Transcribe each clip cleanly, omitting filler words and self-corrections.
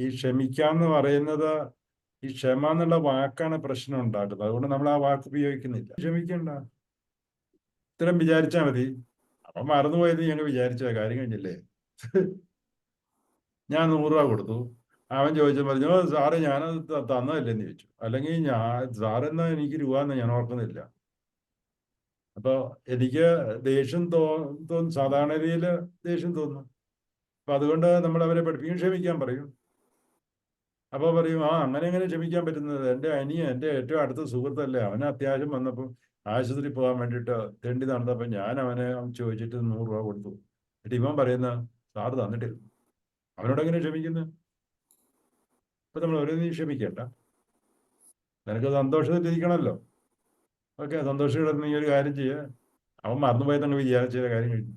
ഈ ക്ഷമിക്കാന്ന് പറയുന്നത്, ഈ ക്ഷമ എന്നുള്ള വാക്കാണ് പ്രശ്നം ഉണ്ടാക്കുന്നത്. അതുകൊണ്ട് നമ്മൾ ആ വാക്ക് ഉപയോഗിക്കുന്നില്ല. ക്ഷമിക്കണ്ട, ഇത്തരം വിചാരിച്ചാൽ മതി. അപ്പൊ മറന്നുപോയത് ഞങ്ങൾ വിചാരിച്ച കാര്യം കഴിഞ്ഞില്ലേ. ഞാൻ 100 രൂപ കൊടുത്തു. അവൻ ചോദിച്ചു പറഞ്ഞു, "ഓ സാറേ ഞാനത് തന്നതല്ലെന്ന്" ചോദിച്ചു. അല്ലെങ്കിൽ സാറെന്നാ എനിക്ക് രൂപ എന്ന് ഞാൻ ഓർക്കുന്നില്ല. അപ്പൊ എനിക്ക് ദേഷ്യം തോന്നും, സാധാരണ രീതിയിൽ ദേഷ്യം തോന്നും. അപ്പൊ അതുകൊണ്ട് നമ്മൾ അവരെ പഠിപ്പിക്കും, ക്ഷമിക്കാൻ പറയും. അപ്പൊ പറയും, അങ്ങനെ എങ്ങനെ ക്ഷമിക്കാൻ പറ്റുന്നത്, എൻ്റെ അനിയൻ, എൻ്റെ ഏറ്റവും അടുത്ത സുഹൃത്തല്ലേ, അവന് അത്യാവശ്യം വന്നപ്പോൾ ആശുപത്രി പോകാൻ വേണ്ടിയിട്ട് തെണ്ടി നടന്നപ്പോൾ ഞാൻ അവനെ ചോദിച്ചിട്ട് 100 രൂപ കൊടുത്തു. എന്നിട്ട് ഇവൻ പറയുന്ന സാറ് തന്നിട്ടില്ല. അവനോട് എങ്ങനെ ക്ഷമിക്കുന്നത്? അപ്പൊ നമ്മൾ ഒരു നീ ക്ഷമിക്കണ്ട, നിനക്ക് സന്തോഷത്തിലിരിക്കണമല്ലോ. ഓക്കെ, സന്തോഷം നീ ഒരു കാര്യം ചെയ്യുക, അവൻ മറന്നുപോയി തന്നെ വിചാരിച്ച കാര്യം കഴിഞ്ഞു.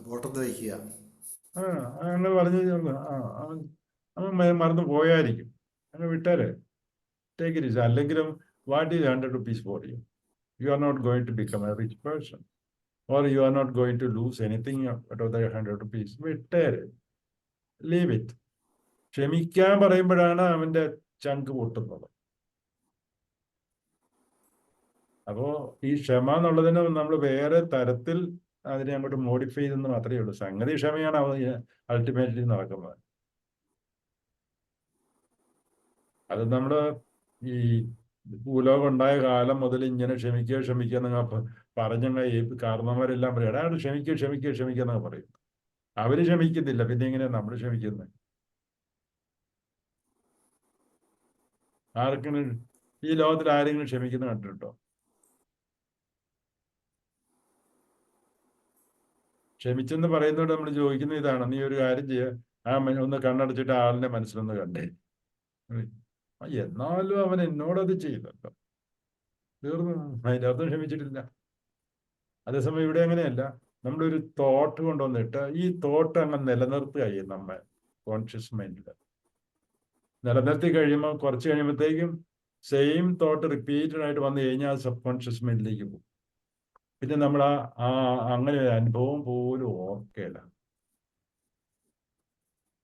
പോട്ടത്ത് വയ്ക്കുക. അങ്ങനെ പറഞ്ഞു അവൻ അവൻ മറന്നു പോയായിരിക്കും, അങ്ങനെ വിട്ടാലേ ടേക്ക് ഇറ്റ് ഈസി. അല്ലെങ്കിലും what is 100 rupees for you? You are not going to become a rich person, or you are not going to lose anything out of the 100 rupees. വിട്ടേര്, ലീവ് ഇറ്റ്. ക്ഷമിക്കാൻ പറയുമ്പോഴാണ് അവന്റെ ചങ്ക് പൊട്ടുന്നത്. അപ്പോ ഈ ക്ഷമ എന്നുള്ളതിന് നമ്മൾ വേറെ തരത്തിൽ അതിനെ അങ്ങോട്ട് മോഡിഫൈ ചെയ്തെന്ന് മാത്രമേ ഉള്ളൂ. സംഗതി ക്ഷമയാണ് അൾട്ടിമേറ്റ്ലി നടക്കുന്നത്. അത് നമ്മുടെ ഈ ഭൂലോകം ഉണ്ടായ കാലം മുതൽ ഇങ്ങനെ ക്ഷമിക്കുക ക്ഷമിക്കുക എന്നൊക്കെ പറഞ്ഞങ്ങ ഈ കാരണവന്മാരെല്ലാം പറയും, എടാ ക്ഷമിക്കുക ക്ഷമിക്കുക ക്ഷമിക്കുക എന്നൊക്കെ പറയും. അവര് ക്ഷമിക്കുന്നില്ല, പിന്നെ എങ്ങനെയാ നമ്മൾ ക്ഷമിക്കുന്നത്? ആർക്കെങ്കിലും ഈ ലോകത്തിൽ ആരെങ്കിലും ക്ഷമിക്കുന്ന കണ്ടിട്ടുണ്ടോ? ക്ഷമിച്ചെന്ന് പറയുന്നതോട് നമ്മൾ ചോദിക്കുന്ന ഇതാണ്, നീ ഒരു കാര്യം ചെയ്യുക, ഒന്ന് കണ്ണടച്ചിട്ട് ആളിന്റെ മനസ്സിലൊന്ന് കണ്ടേ. എന്നാലും അവൻ എന്നോടത് ചെയ്യുന്നുണ്ടോ, തീർന്നു, അതിൻ്റെ അർത്ഥം ക്ഷമിച്ചിട്ടില്ല. അതേസമയം ഇവിടെ അങ്ങനെയല്ല. നമ്മളൊരു തോട്ട് കൊണ്ടുവന്നിട്ട് ഈ തോട്ട് അങ്ങ് നിലനിർത്തുക ചെയ്യും നമ്മെ കോൺഷ്യസ് മൈൻഡിൽ. നിലനിർത്തി കഴിയുമ്പോൾ കുറച്ച് കഴിയുമ്പോഴത്തേക്കും സെയിം തോട്ട് റിപ്പീറ്റഡ് ആയിട്ട് വന്നു കഴിഞ്ഞാൽ സബ് കോൺഷ്യസ് മൈൻഡിലേക്ക് പോകും. പിന്നെ നമ്മൾ അങ്ങനെ ഒരു അനുഭവം പോലും ഓർക്കുകയില്ല.